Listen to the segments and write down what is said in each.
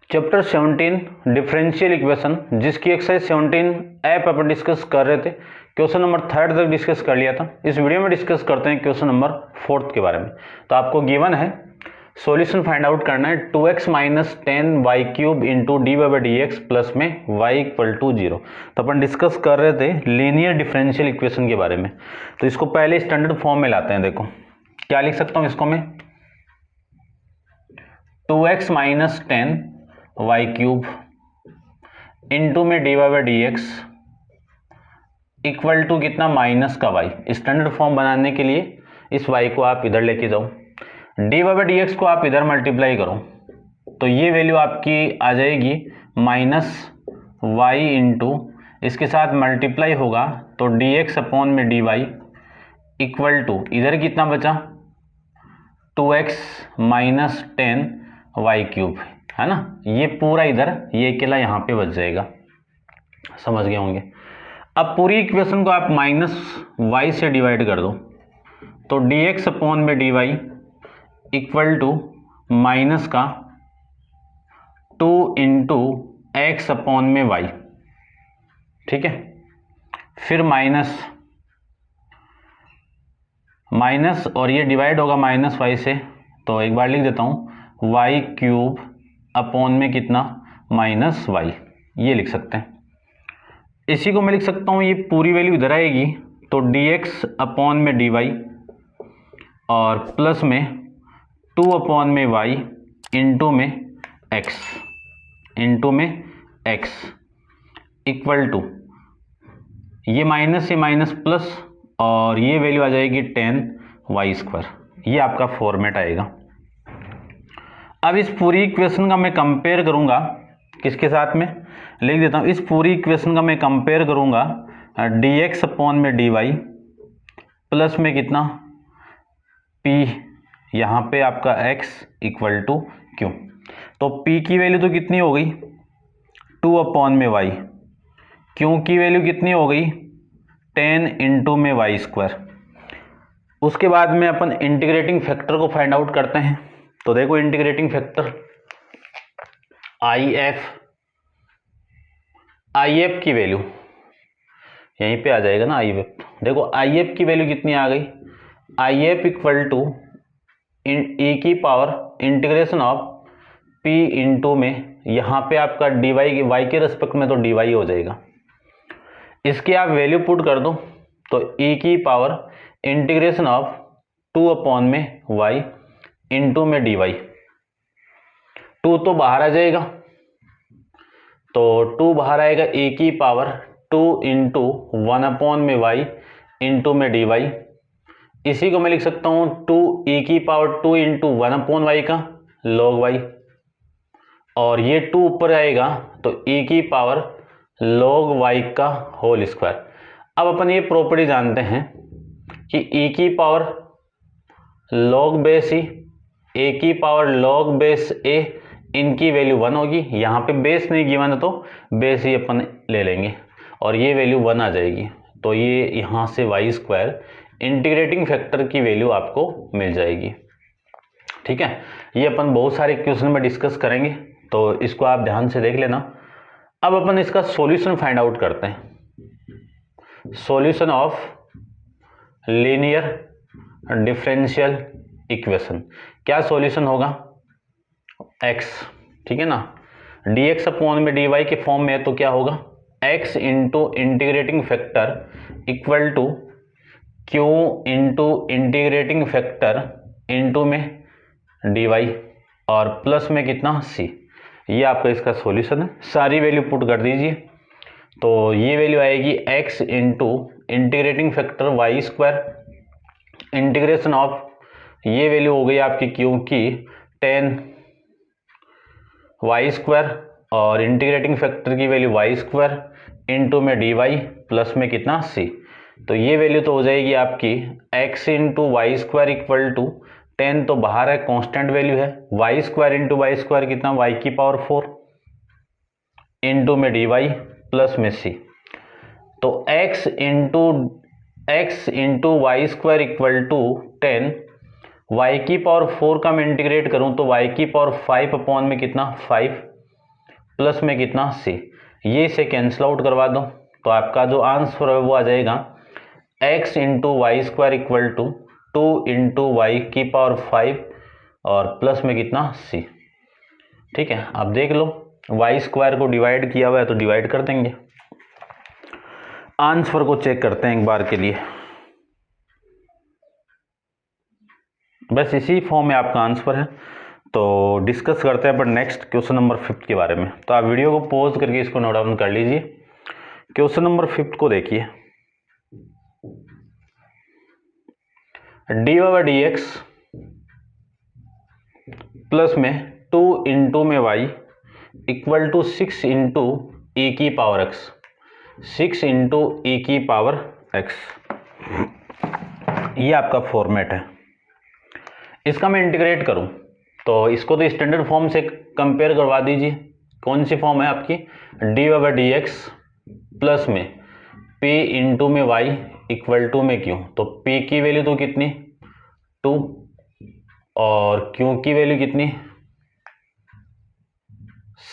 Chapter 17 differential equation, जिसकी exercise 17 app अपन discuss कर रहे थे। क्वेश्चन नंबर 3 तक डिस्कस कर लिया था। इस वीडियो में डिस्कस करते हैं क्वेश्चन नंबर 4 के बारे में। तो आपको गिवन है, सॉल्यूशन फाइंड आउट करना है 2x minus 10y cube into D Y by D X plus में y इक्वल टू 0। तो अपन डिस्कस कर रहे थे लीनियर डिफरेंशियल इक्वेशन के बारे में। तो इसको पहले स्टैंडर्ड फॉर्म में लाते हैं। देखो क्या लिख सकता हूँ इसको मैं, 2x minus 10y cube into में D Y by D x equal to कितना, माइनस का y। स्टैंडर्ड फॉर्म बनाने के लिए इस y को आप इधर लेके जाओ, D Y by D X को आप इधर मल्टीप्लाई करो, तो ये वैल्यू आपकी आ जाएगी माइनस वाई इंटू इसके साथ मल्टीप्लाई होगा तो डी एक्स अपॉन में डी वाई इक्वल टू इधर कितना बचा, 2x माइनस 10y क्यूब, है ना। ये पूरा इधर, ये अकेला यहाँ पे बच जाएगा, समझ गए होंगे। अब पूरी इक्वेशन को आप माइनस वाई से डिवाइड कर दो, तो डी एक्स अपॉन में D Y equal to minus का 2 इंटू एक्स अपॉन में वाई, ठीक है। फिर माइनस माइनस और ये डिवाइड होगा माइनस वाई से, तो एक बार लिख देता हूँ वाई क्यूब अपॉन में कितना, माइनस वाई, ये लिख सकते हैं। इसी को मैं लिख सकता हूँ, ये पूरी वैल्यू इधर आएगी तो डी एक्स अपॉन में डी वाई और प्लस में 2 अपॉन में वाई इंटू में एक्स इक्वल टू ये माइनस प्लस और ये वैल्यू आ जाएगी 10y स्क्वायर। ये आपका फॉर्मेट आएगा। अब इस पूरी इक्वेशन का मैं कंपेयर करूंगा किसके साथ में, लिख देता हूँ। इस पूरी इक्वेशन का मैं कंपेयर करूंगा डी एक्स अपॉन में डी वाई प्लस में कितना p, यहाँ पे आपका x इक्वल टू क्यू। तो p की वैल्यू तो कितनी हो गई, 2 अपॉन में y, क्यू की वैल्यू कितनी हो गई, 10 इंटू में y स्क्वायर। उसके बाद में अपन इंटीग्रेटिंग फैक्टर को फाइंड आउट करते हैं। तो देखो इंटीग्रेटिंग फैक्टर आई एफ की वैल्यू यहीं पे आ जाएगा ना, आई एफ। देखो आई एफ की वैल्यू कितनी आ गई, आई एफ इक्वल टू ई की power integration of p into में यहाँ पे आपका डी वाई, वाई के रेस्पेक्ट में तो डी वाई हो जाएगा। इसकी आप वैल्यू पुट कर दो तो e की पावर इंटीग्रेशन ऑफ 2 अपॉन में y इंटू में डी वाई, 2 तो बाहर आ जाएगा, तो 2 बाहर आएगा, e की पावर 2 इंटू 1 अपॉन में y इंटू में डी वाई। इसी को मैं लिख सकता हूँ 2e की पावर 2 इंटू 1 अपॉन वाई का log y, और ये 2 ऊपर आएगा तो e की पावर log y का होल स्क्वायर। अब अपन ये प्रॉपर्टी जानते हैं कि e की power log base e, a की पावर log बेस a, इनकी वैल्यू 1 होगी। यहाँ पे बेस नहीं गिवन है तो बेस ही अपन ले लेंगे और ये वैल्यू 1 आ जाएगी। तो ये यहाँ से वाई स्क्वायर इंटीग्रेटिंग फैक्टर की वैल्यू आपको मिल जाएगी, ठीक है। ये अपन बहुत सारे क्वेश्चन में डिस्कस करेंगे, तो इसको आप ध्यान से देख लेना। अब अपन इसका सॉल्यूशन फाइंड आउट करते हैं। Solution of linear differential equation, क्या सॉल्यूशन होगा, x, ठीक है ना। dx अपॉन में dy के फॉर्म में है तो क्या होगा, x into integrating factor equal to q into integrating factor into में dy और प्लस में कितना c। ये आपका इसका सॉल्यूशन है। सारी वैल्यू पुट कर दीजिए, तो ये वैल्यू आएगी x into integrating factor Y square integration of, ये वैल्यू हो गई आपकी q की 10y स्क्वायर और इंटीग्रेटिंग फैक्टर की वैल्यू y स्क्वायर इंटू में dy प्लस में कितना c। तो ये वैल्यू तो हो जाएगी आपकी x into Y square equal to 10 तो बाहर है, कांस्टेंट वैल्यू है, y square into Y square कितना, y की पावर 4 इंटू में dy प्लस में c। तो x into Y square equal to 10, y की पावर 4 का मैं इंटीग्रेट करूं तो y की पावर 5 अपॉन में कितना 5 प्लस में कितना c, ये इसे कैंसिल आउट करवा दो तो आपका जो आंसर है वो आ जाएगा x into Y square equal to 2 into Y की पावर 5 और प्लस में कितना c। ठीक है, अब देख लो वाई स्क्वायर को डिवाइड किया हुआ है तो डिवाइड कर देंगे। आंसर को चेक करते हैं एक बार के लिए, बस इसी फॉर्म में आपका आंसर है। तो डिस्कस करते हैं पर नेक्स्ट क्वेश्चन नंबर 5 के बारे में। तो आप वीडियो को पॉज करके इसको नोट डाउन कर लीजिए। क्वेश्चन नंबर 5 को देखिए, D by D X plus में 2 इंटू में y इक्वल टू 6 इंटू ई की पावर x, 6 इंटू ई की पावर x, ये आपका फॉर्मेट है। इसका मैं इंटीग्रेट करूं तो इसको तो स्टैंडर्ड फॉर्म से कंपेयर करवा दीजिए। कौन सी फॉर्म है आपकी, D by D X plus में p इंटू में y इक्वल टू में q, तो p की वैल्यू तो कितनी 2 और q की वैल्यू कितनी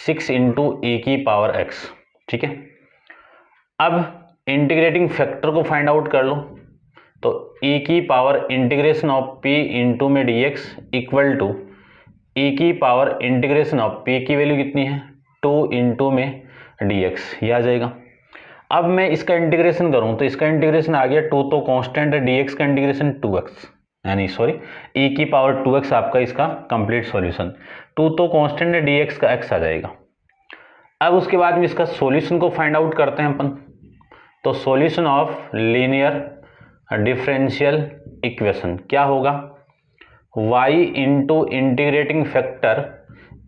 6 इंटू ई की पावर x। ठीक है, अब इंटीग्रेटिंग फैक्टर को फाइंड आउट कर लो तो e की power integration of p into में dx इक्वल टू e की पावर इंटीग्रेशन ऑफ p की वैल्यू कितनी है 2 इंटू में dx, ये आ जाएगा। अब मैं इसका इंटीग्रेशन करूं तो इसका इंटीग्रेशन आ गया 2 तो कांस्टेंट है, dx का इंटीग्रेशन 2x, यानी सॉरी e की पावर 2x आपका इसका कंप्लीट सॉल्यूशन, 2 तो कांस्टेंट है, dx का x आ जाएगा। अब उसके बाद में इसका सॉल्यूशन को फाइंड आउट करते हैं अपन। तो solution of linear differential equation क्या होगा, y into integrating factor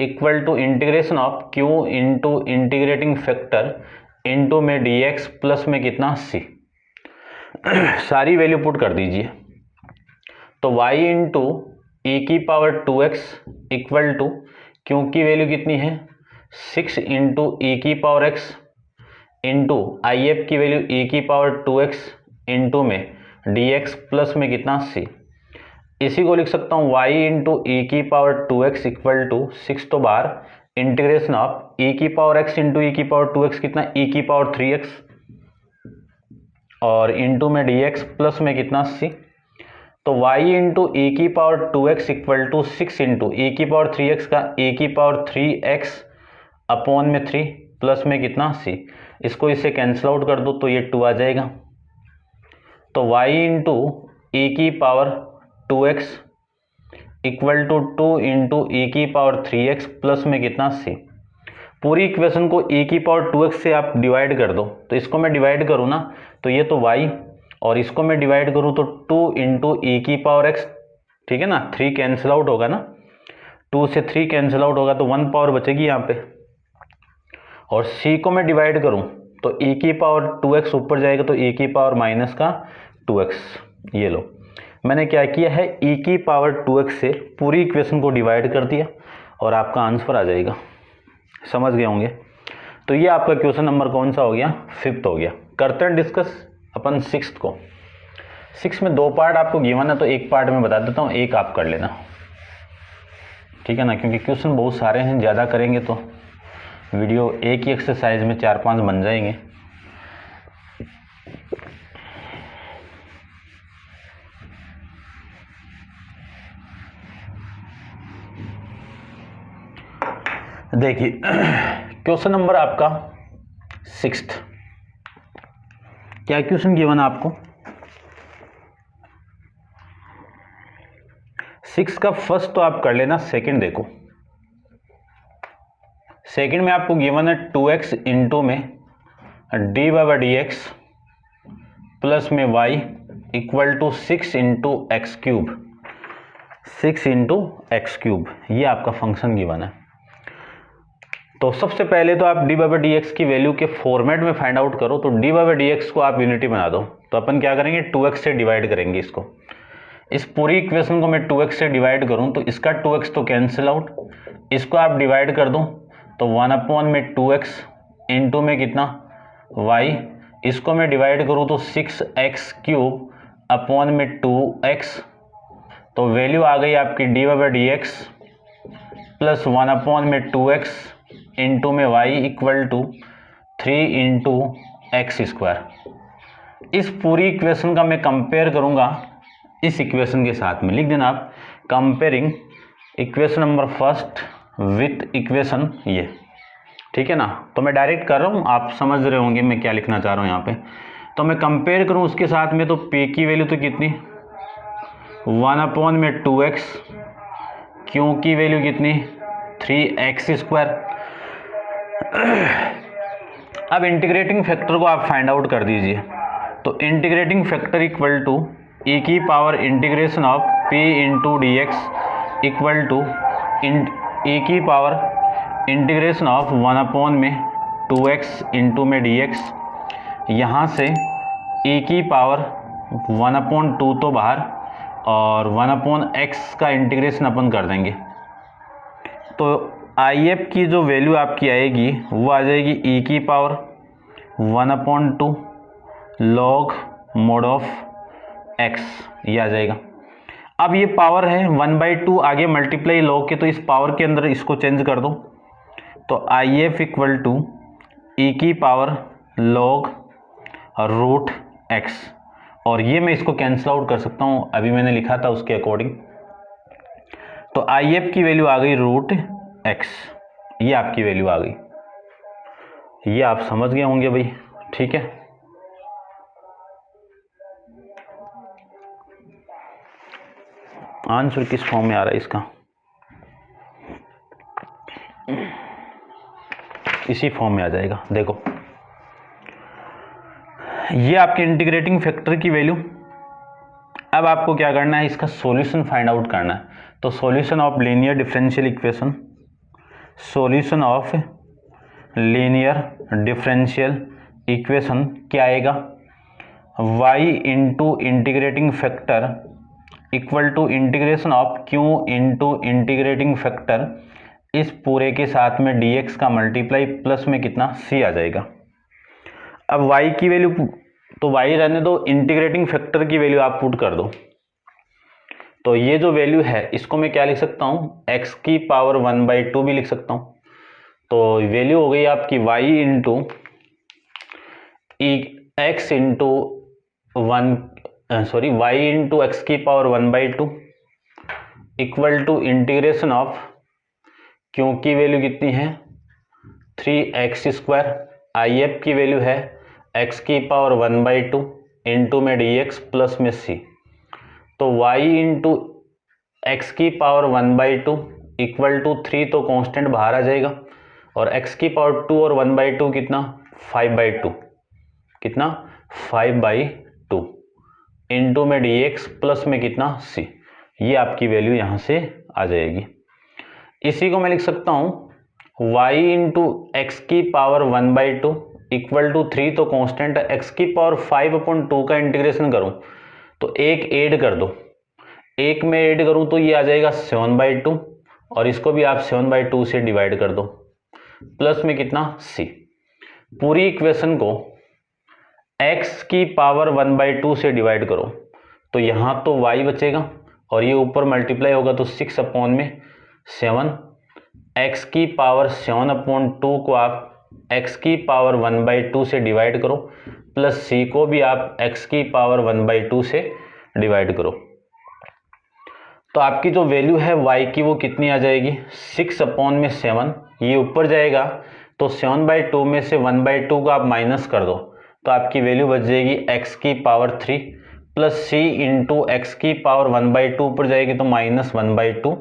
equal to integration of q into integrating factor into में dx प्लस में कितना c, सारी वैल्यू पुट कर दीजिए। तो y इंटू ई की power 2x equal to q की वैल्यू कितनी है 6 इंटू ई की power x into I F की वैल्यू ई की पावर 2x इंटू में dx प्लस में कितना c, इसी को लिख सकता हूँ y इंटू ई की पावर 2x इक्वल टू 6 तो बार इंटीग्रेशन ऑफ ई की पावर x इंटू ई की पावर 2x कितना ई की पावर 3x और इंटू में dx प्लस में कितना c। तो y इंटू ई की power 2x equal to 6 into ई की पावर 3x का ई की पावर 3x अपॉन में 3 प्लस में कितना c, इसको इसे कैंसिल आउट कर दो तो ये 2 आ जाएगा। तो y इंटू ई की power 2x equal to 2 into ई की पावर 3x प्लस में कितना c, पूरी इक्वेशन को e की पावर 2x से आप डिवाइड कर दो। तो इसको मैं डिवाइड करूँ ना तो ये तो y और इसको मैं डिवाइड करूँ तो 2 इंटू ई की पावर x, ठीक है ना, 3 कैंसिल आउट होगा ना, 2 से 3 कैंसिल आउट होगा तो 1 पावर बचेगी यहाँ पे। और c को मैं डिवाइड करूँ तो e की पावर 2x ऊपर जाएगा तो e की पावर माइनस का 2x, ये लो मैंने क्या किया है e की पावर 2x से पूरी इक्वेशन को डिवाइड कर दिया और आपका आंसर आ जाएगा। समझ गए होंगे। तो ये आपका क्वेश्चन नंबर कौन सा हो गया 5th हो गया। करते हैं डिस्कस अपन 6th को। 6 में 2 पार्ट आपको गिवन है तो एक पार्ट में बता देता हूँ, एक आप कर लेना, ठीक है ना, क्योंकि क्वेश्चन बहुत सारे हैं, ज़्यादा करेंगे तो वीडियो एक ही एक्सरसाइज में 4-5 बन जाएंगे। देखिए क्वेश्चन नंबर आपका 6th, क्या क्वेश्चन गिवन है आपको 6 का फर्स्ट तो आप कर लेना, सेकंड देखो। सेकंड में आपको गिवन है 2x इंटू में D by D X plus में y equal to 6 into X cube, 6 into X cube, ये आपका फंक्शन गिवन है। तो सबसे पहले तो आप डी बाई डी एक्स की वैल्यू के फॉर्मेट में फाइंड आउट करो। तो डी बाई डी एक्स को आप यूनिटी बना दो। तो अपन क्या करेंगे 2x से डिवाइड करेंगे इसको। इस पूरी इक्वेशन को मैं 2x से डिवाइड करूं तो इसका 2x तो कैंसिल आउट, इसको आप डिवाइड कर दो तो 1 अपॉन में 2x इंटू में कितना y, इसको मैं डिवाइड करूं तो 6x क्यूब अपॉन में 2x, तो वैल्यू आ गई आपकी D by D X plus 1 upon में 2x इंटू में y equal to 3 into X square. इस पूरी इक्वेशन का मैं कंपेयर करूँगा इस इक्वेशन के साथ में। लिख देना आप, comparing equation number first with equation ये, ठीक है ना। तो मैं डायरेक्ट कर रहा हूँ, आप समझ रहे होंगे मैं क्या लिखना चाह रहा हूँ यहाँ पे। तो मैं कंपेयर करूँ उसके साथ में, तो p की वैल्यू तो कितनी 1/2x, q की वैल्यू कितनी 3x स्क्वायर। अब इंटीग्रेटिंग फैक्टर को आप फाइंड आउट कर दीजिए। तो integrating factor equal to e की power integration of p into D x equal to e की power integration of 1/2x into में dx। यहाँ से e की पावर 1/2 तो बाहर और 1/x का इंटीग्रेशन अपन कर देंगे। तो IF की जो वैल्यू आपकी आएगी वो आ जाएगी e की power 1/2 log mod of x, ये आ जाएगा। अब ये पावर है 1/2, आगे मल्टीप्लाई log के, तो इस पावर के अंदर इसको चेंज कर दो। तो IF इक्वल टू e की पावर log रूट x, और ये मैं इसको कैंसिल आउट कर सकता हूँ, अभी मैंने लिखा था उसके अकॉर्डिंग। तो IF की वैल्यू आ गई रूट x, ये आपकी वैल्यू आ गई। ये आप समझ गए होंगे भाई, ठीक है। आंसर किस फॉर्म में आ रहा है इसका, इसी फॉर्म में आ जाएगा। देखो ये आपके इंटीग्रेटिंग फैक्टर की वैल्यू। अब आपको क्या करना है, इसका सॉल्यूशन फाइंड आउट करना है। तो solution of linear differential equation, solution of linear differential equation क्या आएगा, y into integrating factor equal to integration of q into integrating factor, इस पूरे के साथ में dx का मल्टीप्लाई प्लस में कितना c आ जाएगा। अब y की वैल्यू तो y रहने दो, इंटीग्रेटिंग फैक्टर की वैल्यू आप पुट कर दो। तो ये जो वैल्यू है इसको मैं क्या लिख सकता हूँ, x की पावर 1/2 भी लिख सकता हूँ। तो वैल्यू हो गई आपकी y into x into y into x की power 1/2 equal to integration of, क्योंकि वैल्यू कितनी है 3x स्क्वायर, IF की वैल्यू है x की पावर 1/2 इंटू में dx प्लस में c। तो y इंटू एक्स की पावर 1/2 इक्वल टू 3, तो कांस्टेंट बाहर आ जाएगा, और x की पावर 2 और 1/2 कितना 5/2, कितना 5/2 इंटू में dx प्लस में कितना c। ये आपकी वैल्यू यहाँ से आ जाएगी। इसी को मैं लिख सकता हूँ y इंटू एक्स की पावर 1/2 इक्वल टू 3, तो कांस्टेंट x की पावर 5/2 का इंटीग्रेशन करूँ तो एक ऐड कर दो, एक में ऐड करूँ तो ये आ जाएगा 7/2, और इसको भी आप 7/2 से डिवाइड कर दो, प्लस में कितना c। पूरी इक्वेशन को x की पावर 1/2 से डिवाइड करो, तो यहाँ तो y बचेगा और ये ऊपर मल्टीप्लाई होगा तो 6/7। x की पावर 7/2 को आप x की पावर 1/2 से डिवाइड करो, प्लस c को भी आप x की पावर 1/2 से डिवाइड करो। तो आपकी जो वैल्यू है y की वो कितनी आ जाएगी 6/7। ये ऊपर जाएगा तो 7/2 में से 1/2 को आप माइनस कर दो, तो आपकी वैल्यू बच जाएगी x की power 3 plus c into x की पावर 1/2 ऊपर जाएगी तो -1/2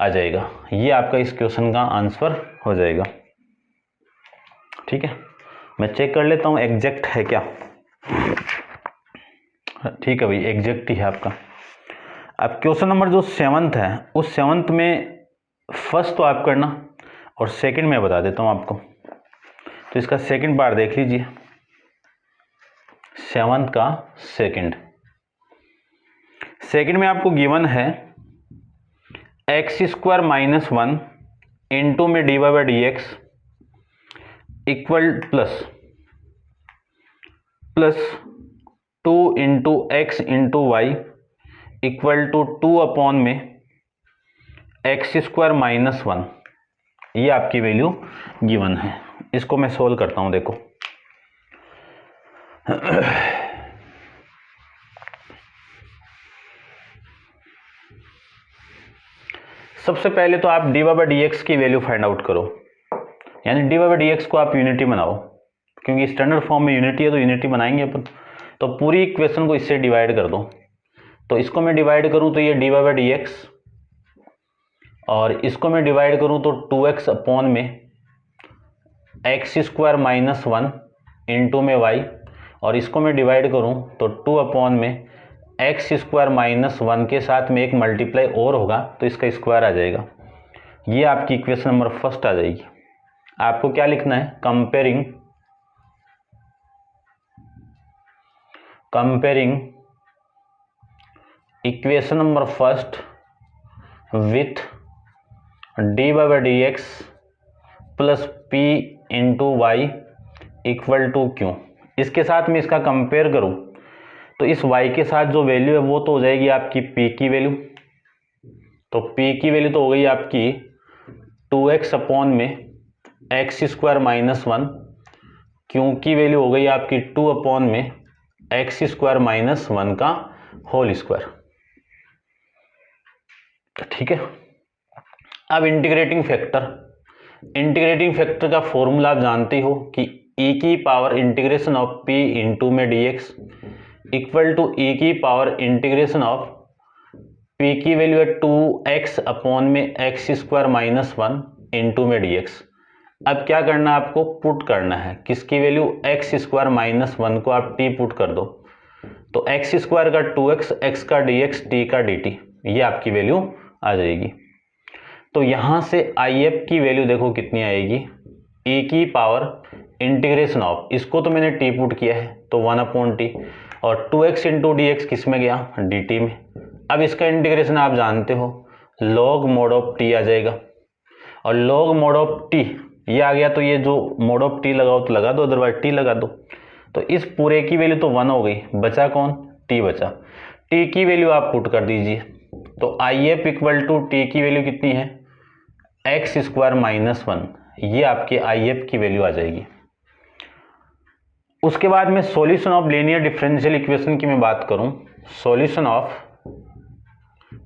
आ जाएगा। ये आपका इस क्वेश्चन का आंसर हो जाएगा। ठीक है, मैं चेक कर लेता हूँ एग्जैक्ट है क्या। ठीक है भाई, एग्जैक्ट ही है आपका। अब क्वेश्चन नंबर जो 7th है, उस 7th में फर्स्ट तो आप करना और सेकंड में बता देता हूँ आपको। तो इसका सेकंड पार्ट देख लीजिए, 7th का सेकंड में आपको गिवन है x² - 1 इंटू में dy/dx equal plus 2 into X into Y equal to 2 upon में x² - 1। ये आपकी वैल्यू गिवन है। इसको मैं सोल्व करता हूं, देखो सबसे पहले तो आप dy बाई डी एक्स की वैल्यू फाइंड आउट करो, यानी dy बाई डी एक्स को आप यूनिटी बनाओ, क्योंकि स्टैंडर्ड फॉर्म में यूनिटी है तो यूनिटी बनाएंगे अपन। तो पूरी इक्वेशन को इससे डिवाइड कर दो, तो इसको मैं डिवाइड करूं तो ये dy बाई डी एक्स, और इसको मैं डिवाइड करूं तो 2x अपॉन में एक्स स्क्वायर माइनस 1 इंटू में y, और इसको मैं डिवाइड करूं तो 2 अपॉन में एक्स स्क्वायर माइनस 1 के साथ में एक मल्टीप्लाई और होगा तो इसका स्क्वायर आ जाएगा। ये आपकी इक्वेशन नंबर फर्स्ट आ जाएगी। आपको क्या लिखना है, comparing equation number first with dy by D X plus P into Y equal to Q. इसके साथ में इसका कंपेयर करूं तो इस y के साथ जो वैल्यू है वो तो हो जाएगी आपकी p की वैल्यू, तो p की वैल्यू तो हो गई आपकी 2x अपॉन में एक्स स्क्वायर माइनस 1, क्यू की वैल्यू हो गई आपकी 2 अपॉन में एक्स स्क्वायर माइनस 1 का होल स्क्वायर। ठीक है, अब इंटीग्रेटिंग फैक्टर का फॉर्मूला आप जानते हो कि e की power integration of p into में dx इक्वल टू e की पावर इंटीग्रेशन ऑफ p की वैल्यू है 2x अपॉन में एक्स स्क्वायर माइनस 1 इंटू में dx। अब क्या करना है, आपको पुट करना है किसकी वैल्यू, एक्स स्क्वायर माइनस 1 को आप t पुट कर दो, तो एक्स स्क्वायर का 2x, x का dx, t का dt, ये आपकी वैल्यू आ जाएगी। तो यहां से IF की वैल्यू देखो कितनी आएगी, e की पावर इंटीग्रेशन ऑफ, इसको तो मैंने t पुट किया है तो 1 अपॉन टी, और 2x इंटू डी एक्स किस में गया, dt में। अब इसका इंटीग्रेशन आप जानते हो log मोड ऑफ t आ जाएगा, और log मोड ऑफ t ये आ गया तो ये जो मोड ऑफ t लगाओ तो लगा दो, अदरवाइज t लगा दो। तो इस पूरे की वैल्यू तो 1 हो गई, बचा कौन, t बचा। t की वैल्यू आप पुट कर दीजिए, तो IF इक्वल टू t की वैल्यू कितनी है, एक्स स्क्वायर माइनस 1, ये आपकी IF की वैल्यू आ जाएगी। उसके बाद में solution of linear differential equation की मैं बात करूं, solution of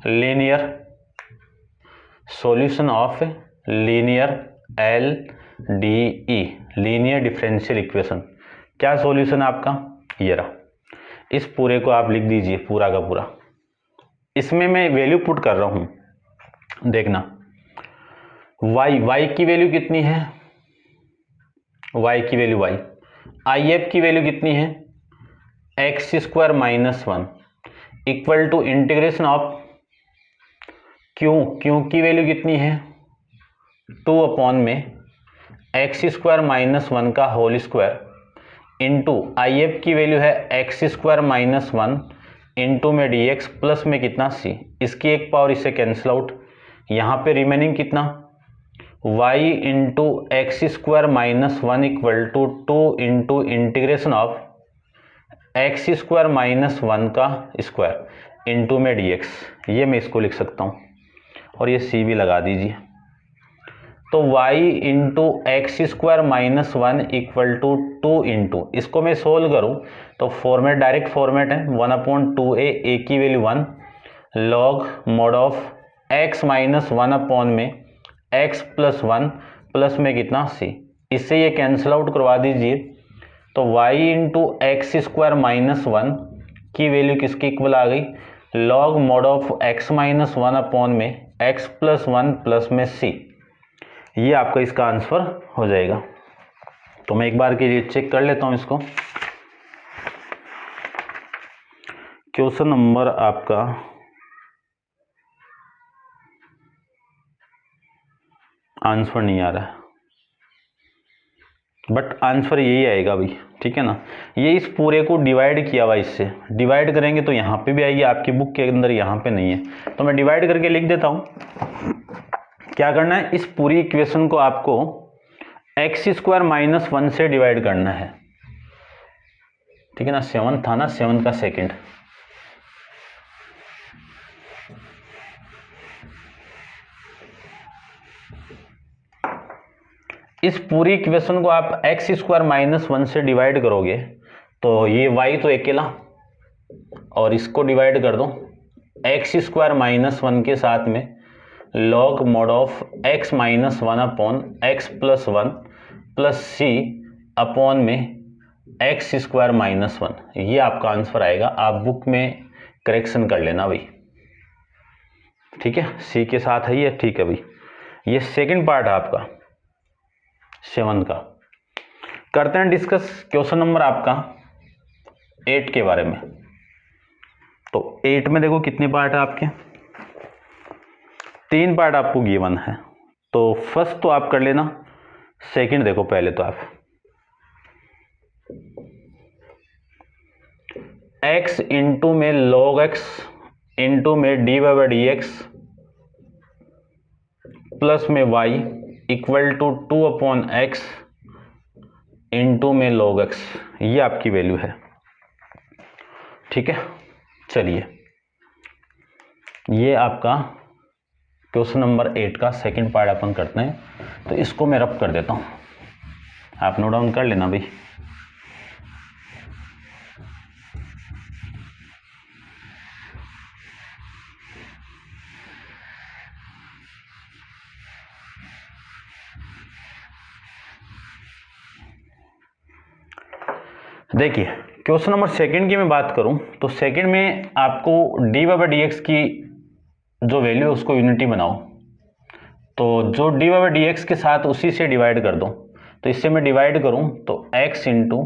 linear LDE linear differential equation, क्या सॉल्यूशन आपका, ये रहा। इस पूरे को आप लिख दीजिए पूरा का पूरा, इसमें मैं वैल्यू पुट कर रहा हूं, देखना y की वैल्यू कितनी है, y की वैल्यू y, IF की वैल्यू कितनी है, X square minus 1 equal to integration of Q की वैल्यू कितनी है, 2 अपॉन में एक्स स्क्वायर माइनस 1 का होल स्क्वायर इंटू IF की वैल्यू है एक्स स्क्वायर माइनस 1 इंटू में dx प्लस में कितना c, इसकी एक पावर इससे कैंसिल आउट, यहाँ पे रिमेनिंग कितना y into X square minus 1 equal to 2 into integration of X square minus 1 का स्क्वायर इंटू में dx, ये मैं इसको लिख सकता हूँ, और ये c भी लगा दीजिए। तो y into X square minus 1 equal to 2 into, इसको मैं सोल्व करूँ तो फॉर्मेट डायरेक्ट फॉर्मेट है 1 अपॉन 2a, a की value 1 log mod of x minus 1 upon में x प्लस 1 प्लस में कितना c, इससे ये कैंसिल आउट करवा दीजिए। तो y into X square minus 1 की वैल्यू किसकी इक्वल आ गई, log mod of x minus 1 upon में x प्लस 1 प्लस में c, ये आपका इसका आंसर हो जाएगा। तो मैं एक बार के लिए चेक कर लेता हूं इसको। क्वेश्चन नंबर आपका आंसर नहीं आ रहा है, बट आंसर यही आएगा भाई, ठीक है ना। ये इस पूरे को डिवाइड किया हुआ, इससे डिवाइड करेंगे तो यहाँ पे भी आएगी, आपकी बुक के अंदर यहाँ पे नहीं है, तो मैं डिवाइड करके लिख देता हूँ। क्या करना है, इस पूरी इक्वेशन को आपको एक्स स्क्वायर माइनस 1 से डिवाइड करना है, ठीक है ना। 7 था ना, 7 का सेकेंड, इस पूरी इक्वेशन को आप एक्स स्क्वायर माइनस 1 से डिवाइड करोगे तो ये y तो अकेला, और इसको डिवाइड कर दो एक्स स्क्वायर माइनस 1 के साथ में log mod of x minus 1 upon X plus 1 plus C upon में एक्स स्क्वायर माइनस 1। ये आपका आंसर आएगा। आप बुक में करेक्शन कर लेना भाई, ठीक है। सी के साथ है ये, ठीक है भाई। ये सेकंड पार्ट है आपका 7 का। करते हैं डिस्कस क्वेश्चन नंबर आपका 8 के बारे में। तो 8 में देखो कितने पार्ट है आपके, 3 पार्ट आपको गिवन है। तो फर्स्ट तो आप कर लेना, सेकंड देखो पहले तो आप x इंटू में log x इंटू में D Y by D X plus में y equal to 2 upon X into में log x, ये आपकी वैल्यू है, ठीक है। चलिए ये आपका क्वेश्चन नंबर 8 का सेकंड पार्ट अपन करते हैं। तो इसको मैं रब कर देता हूं, आप नोट डाउन कर लेना भाई। देखिए क्वेश्चन नंबर सेकंड की मैं बात करूं तो सेकंड में आपको D Y by D X की जो वैल्यू है उसको यूनिटी बनाओ। तो जो D Y by D X के साथ उसी से डिवाइड कर दो। तो इससे मैं डिवाइड करूं तो x into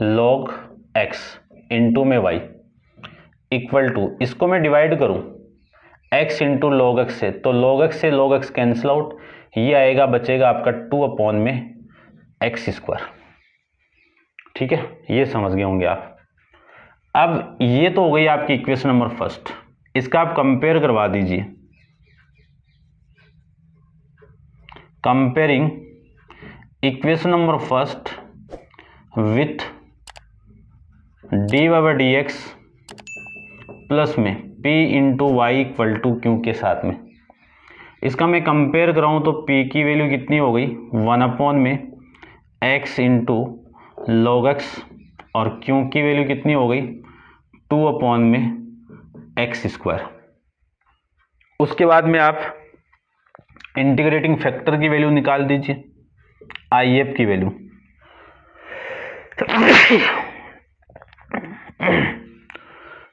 log x into में y इक्वल टू, इसको मैं डिवाइड करूं x इंटू लॉग एक्स से, तो लॉग एक्स से लॉग एक्स कैंसिल आउट, ये आएगा, बचेगा आपका 2 अपॉन में एक्स स्क्वायर, ठीक है। ये समझ गए होंगे आप। अब ये तो हो गई आपकी इक्वेशन नंबर फर्स्ट, इसका आप कंपेयर करवा दीजिए। Comparing equation number first with D Y by D X plus में p into Y equal to Q के साथ में, इसका मैं कंपेयर कराऊं तो p की वैल्यू कितनी हो गई 1 अपॉन में x इंटू लॉग एक्स, और q की वैल्यू कितनी हो गई 2 अपॉन में एक्स स्क्वायर। उसके बाद में आप इंटीग्रेटिंग फैक्टर की वैल्यू निकाल दीजिए, IF की वैल्यू।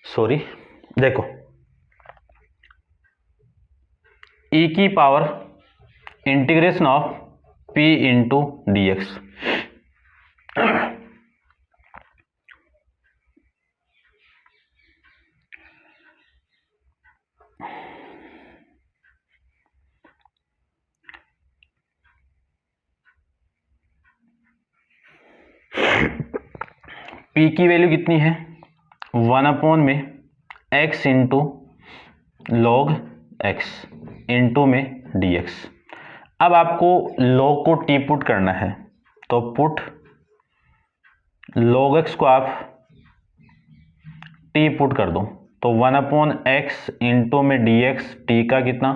सॉरी, देखो e की power integration of p into D x, p की वैल्यू कितनी है 1 अपॉन में x into log x into में dx। अब आपको log को t पुट करना है, तो पुट log x को आप t पुट कर दो, तो 1 अपॉन एक्स इंटू में dx, t का कितना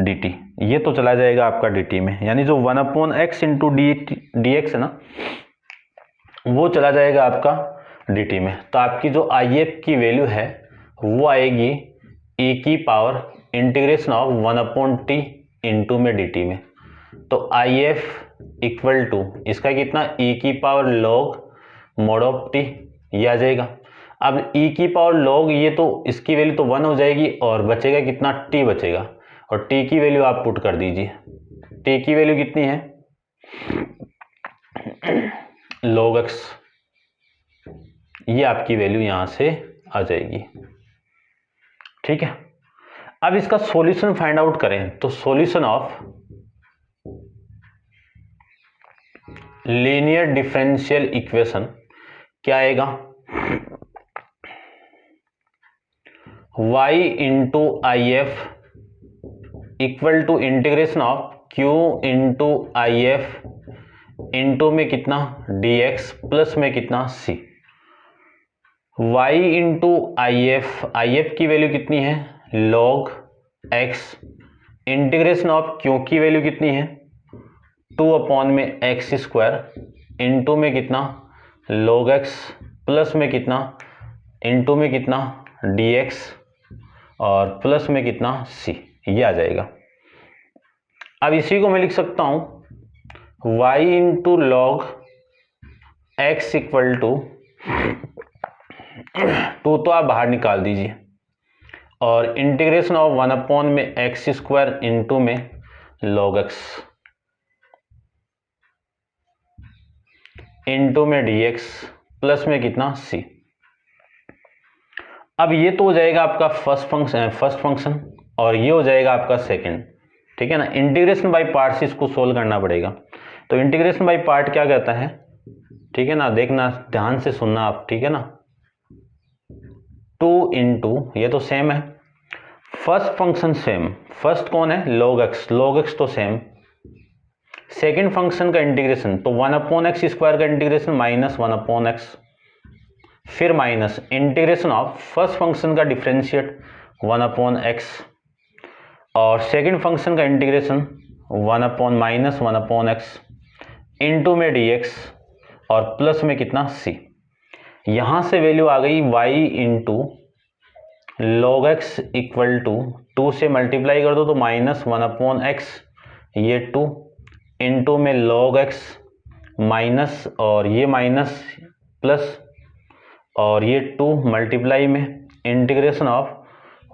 dt, ये तो चला जाएगा आपका dt में, यानी जो 1 अपॉन एक्स इंटू dx है ना, वो चला जाएगा आपका dt में। तो आपकी जो IF की वैल्यू है वो आएगी e की power integration of 1 upon T into में dt में। तो IF इक्वल टू इसका कितना e की power log mode of t, ये आ जाएगा। अब e की पावर log, ये तो इसकी वैल्यू तो 1 हो जाएगी, और बचेगा कितना t बचेगा, और t की वैल्यू आप पुट कर दीजिए। t की वैल्यू कितनी है log x, ये आपकी वैल्यू यहां से आ जाएगी, ठीक है। अब इसका सॉल्यूशन फाइंड आउट करें तो solution of linear differential equation क्या आएगा, y into IF equal to integration of q into IF into में कितना dx प्लस में कितना c। y इंटू IF की वैल्यू कितनी है log x integration of q की वैल्यू कितनी है 2/x² इंटू में कितना log x प्लस में कितना इंटू में कितना dx और प्लस में कितना c, ये आ जाएगा। अब इसी को मैं लिख सकता हूं y into log x equal to 2 तो आप बाहर निकाल दीजिए और इंटीग्रेशन ऑफ 1/x² इंटू में log x इंटू में dx प्लस में कितना c। अब ये तो हो जाएगा आपका फर्स्ट फंक्शन और ये हो जाएगा आपका सेकंड, ठीक है ना। इंटीग्रेशन बाय पार्ट से इसको सोल्व करना पड़ेगा। तो इंटीग्रेशन बाय पार्ट क्या कहता है, ठीक है ना, देखना ध्यान से सुनना आप, ठीक है ना। 2 इंटू, ये तो सेम है, फर्स्ट फंक्शन सेम, फर्स्ट कौन है log x तो सेम, सेकंड फंक्शन का इंटीग्रेशन तो 1/x² का इंटीग्रेशन माइनस 1/x, फिर minus integration of first function का डिफरेंशिएट 1/x और सेकंड फंक्शन का इंटीग्रेशन 1/-1/x इंटू में dx और प्लस में कितना c। यहां से वैल्यू आ गई y into log x equal to 2 से मल्टीप्लाई कर दो तो -1/x, ये 2 इंटू में log x माइनस और ये माइनस प्लस और ये 2 मल्टीप्लाई में इंटीग्रेशन ऑफ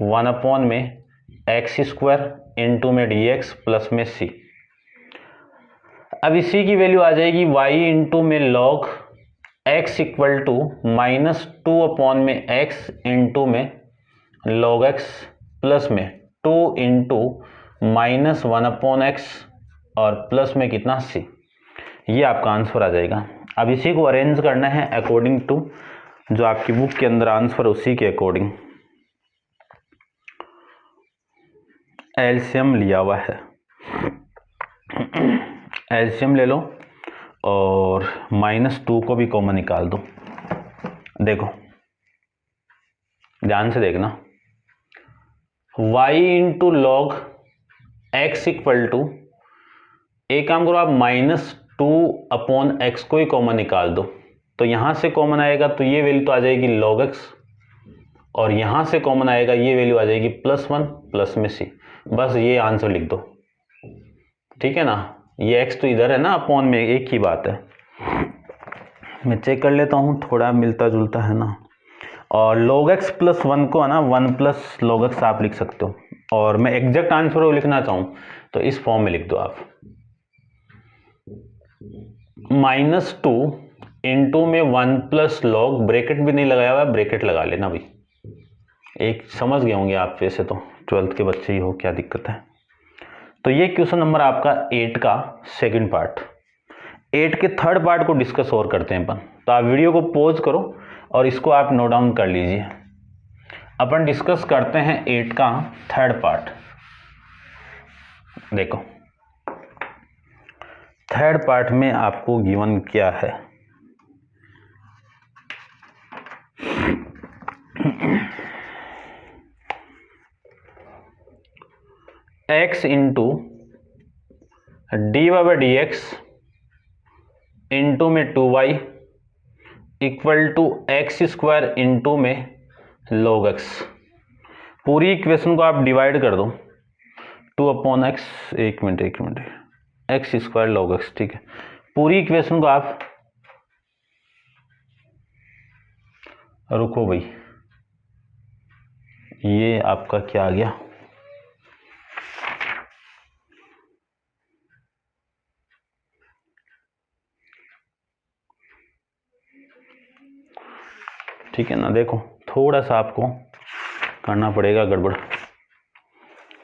1/x² इंटू में dx प्लस में c। अब इसी की वैल्यू आ जाएगी y इंटू में log x equal to -2/x into में log x प्लस में 2 इंटू -1/x और प्लस में कितना c। ये आपका आंसर आ जाएगा। अब इसी को अरेंज करना है अकॉर्डिंग टू जो आपकी बुक के अंदर आंसर, उसी के अकॉर्डिंग एलसीएम लिया हुआ है। एलसीएम ले लो और -2 को भी कॉमन निकाल दो। देखो ध्यान से देखना, y into log x equal to, एक काम करो आप -2/x को ही कॉमन निकाल दो, तो यहां से कॉमन आएगा तो ये वैल्यू तो आ जाएगी log x और यहां से कॉमन आएगा ये वैल्यू आ जाएगी +1 प्लस में c। बस ये आंसर लिख दो, ठीक है ना। ये x तो इधर है ना, अपॉन में एक ही बात है। मैं चेक कर लेता हूँ, थोड़ा मिलता जुलता है ना। और log x प्लस 1 को है ना 1 प्लस log x आप लिख सकते हो, और मैं एग्जैक्ट आंसर को लिखना चाहूँ तो इस फॉर्म में लिख दो आप, -2 इंटू में 1 प्लस लॉग, ब्रैकेट भी नहीं लगाया हुआ, ब्रैकेट लगा लेना भाई, एक समझ गए होंगे आप, वैसे तो 12th के बच्चे ही हो, क्या दिक्कत है। तो ये क्वेश्चन नंबर आपका 8 का सेकंड पार्ट। 8 के थर्ड पार्ट को डिस्कस और करते हैं अपन। तो आप वीडियो को पॉज करो और इसको आप नोट डाउन कर लीजिए। अपन डिस्कस करते हैं 8 का थर्ड पार्ट। देखो थर्ड पार्ट में आपको गिवन क्या है, x इंटू dy/dx इंटू में 2y equal to x² into में log x। पूरी इक्वेशन को आप डिवाइड कर दो 2/x, एक मिनट x² log x, ठीक है। पूरी इक्वेशन को आप, रुको भाई, ये आपका क्या आ गया, ठीक है ना। देखो थोड़ा सा आपको करना पड़ेगा गड़बड़,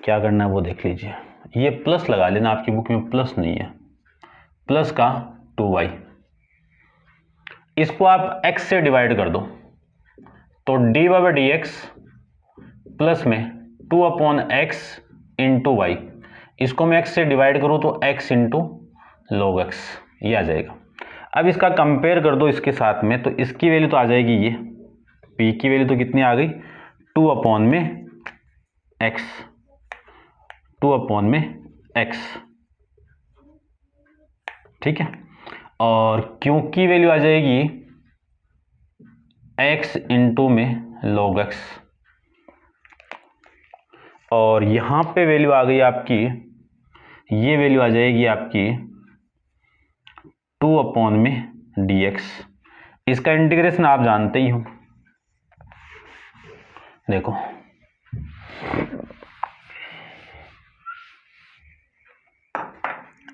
क्या करना है वो देख लीजिए। ये प्लस लगा लेना, आपकी बुक में प्लस नहीं है, प्लस का 2y, इसको आप x से डिवाइड कर दो तो dy/dx प्लस में 2/x इंटू वाई, इसको मैं x से डिवाइड करूँ तो x इंटू log x, ये आ जाएगा। अब इसका कंपेयर कर दो इसके साथ में, तो इसकी वैल्यू तो आ जाएगी, ये p की वैल्यू तो कितनी आ गई 2/x, 2/x। ठीक है। और क्यू की वैल्यू आ जाएगी x इंटू में log x, और यहाँ पे वैल्यू आ गई आपकी, ये वैल्यू आ जाएगी आपकी 2 अपॉन में dx। इसका इंटीग्रेशन आप जानते ही हो, देखो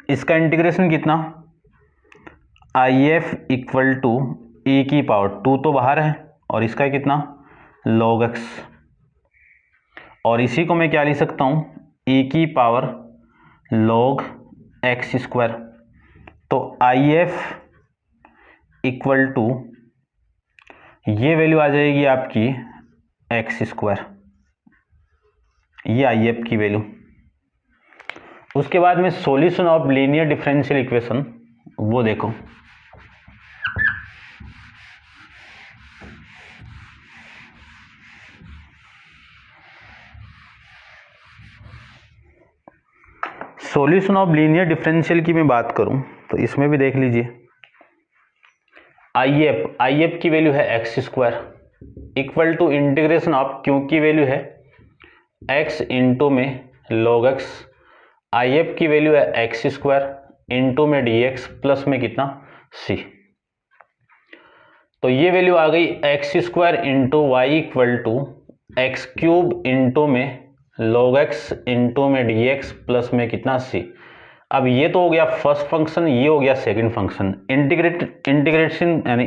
इसका इंटीग्रेशन कितना, IF इक्वल टू e की पावर 2 तो बाहर है, और इसका कितना log x, और इसी को मैं क्या लिख सकता हूँ e की पावर log x स्क्वायर। तो IF इक्वल टू ये वैल्यू आ जाएगी आपकी x स्क्वायर, ये IF की वैल्यू। उसके बाद में solution of linear differential equation, वो देखो सॉल्यूशन ऑफ लीनियर डिफरेंशियल की मैं बात करूं तो इसमें भी देख लीजिए, IF की वैल्यू है x square equal to integration of Q की वैल्यू है x इंटू में log x, IF की वैल्यू है x स्क्वायर इंटू में dx प्लस में कितना c। तो ये वैल्यू आ गई x square into Y equal to X cube into में log x इंटू में dx प्लस में कितना c। अब ये तो हो गया फर्स्ट फंक्शन, ये हो गया सेकंड फंक्शन। इंटीग्रेशन यानी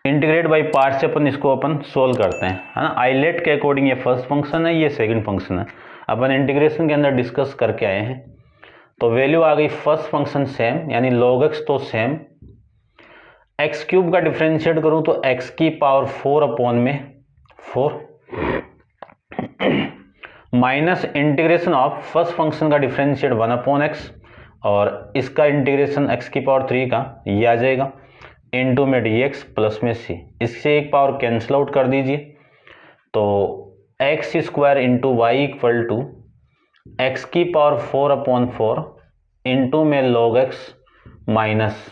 इंटीग्रेट बाय पार्ट से अपन इसको सोल्व करते हैं, है ना। आइलेट के अकॉर्डिंग ये फर्स्ट फंक्शन है, ये सेकंड फंक्शन है। अपन इंटीग्रेशन के अंदर डिस्कस करके आए हैं। तो वैल्यू आ गई फर्स्ट फंक्शन सेम, यानी log x तो सेम, एक्स क्यूब का डिफ्रेंशिएट करूं तो x की पावर 4 अपॉन में 4 minus integration of first function का डिफरेंशिएट 1 अपॉन एक्स, और इसका इंटीग्रेशन x की पावर 3 का ये आ जाएगा इंटू में dx प्लस में c। इससे एक पावर कैंसिल आउट कर दीजिए, तो X square into Y equal to X की पावर 4 अपॉन 4 इंटू में log x माइनस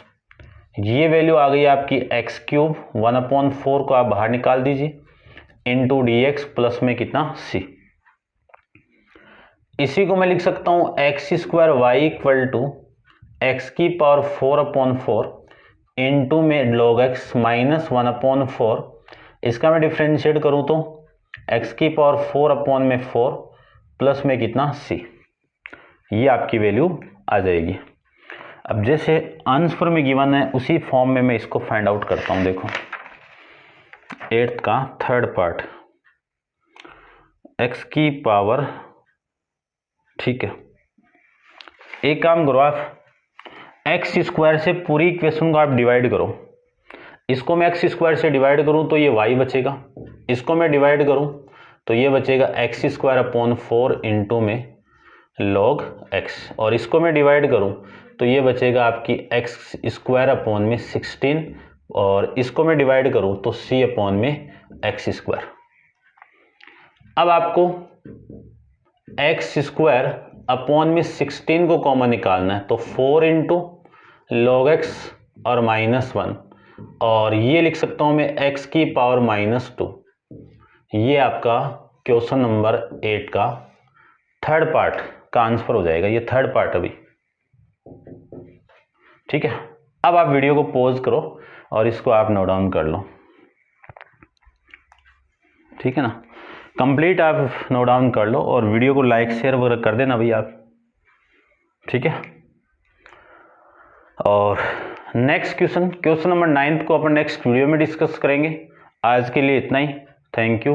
ये वैल्यू आ गई आपकी एक्स क्यूब 1 अपॉन 4 को आप बाहर निकाल दीजिए इंटू dx प्लस में कितना c। इसी को मैं लिख सकता हूँ X square Y equal to X की पावर 4 अपॉन 4 इंटू में log x माइनस 1 अपॉन 4। इसका मैं डिफ्रेंशिएट करूँ तो x की पावर 4 अपॉन में 4 प्लस में कितना c, ये आपकी वैल्यू आ जाएगी। अब जैसे आंसर में गिवन है उसी फॉर्म में मैं इसको फाइंड आउट करता हूँ। देखो 8th का थर्ड पार्ट, x की पावर, ठीक है, एक काम करो आप एक्स स्क्वायर से पूरी इक्वेशन को आप डिवाइड करो। इसको मैं एक्स स्क्वायर से डिवाइड करूं तो ये y बचेगा, इसको मैं डिवाइड करूं तो ये बचेगा एक्स स्क्वायर अपॉन 4 इंटू में log x, और इसको मैं डिवाइड करूं तो ये बचेगा आपकी एक्स स्क्वायर अपॉन में 16, और इसको मैं डिवाइड करूं तो c अपॉन में एक्स स्क्वायर। अब आपको एक्स स्क्वायर अपॉन में 16 को कॉमन निकालना है, तो 4 इंटू log x और माइनस 1, और ये लिख सकता हूं मैं x की पावर माइनस 2। ये आपका क्वेश्चन नंबर 8 का थर्ड पार्ट का आंसर हो जाएगा। ये थर्ड पार्ट अभी, ठीक है। अब आप वीडियो को पॉज करो और इसको आप नोट डाउन कर लो, ठीक है ना। कंप्लीट आप नोट डाउन कर लो और वीडियो को लाइक शेयर वगैरह कर देना भाई आप, ठीक है। और नेक्स्ट क्वेश्चन नंबर 9 को अपन नेक्स्ट वीडियो में डिस्कस करेंगे। आज के लिए इतना ही, थैंक यू।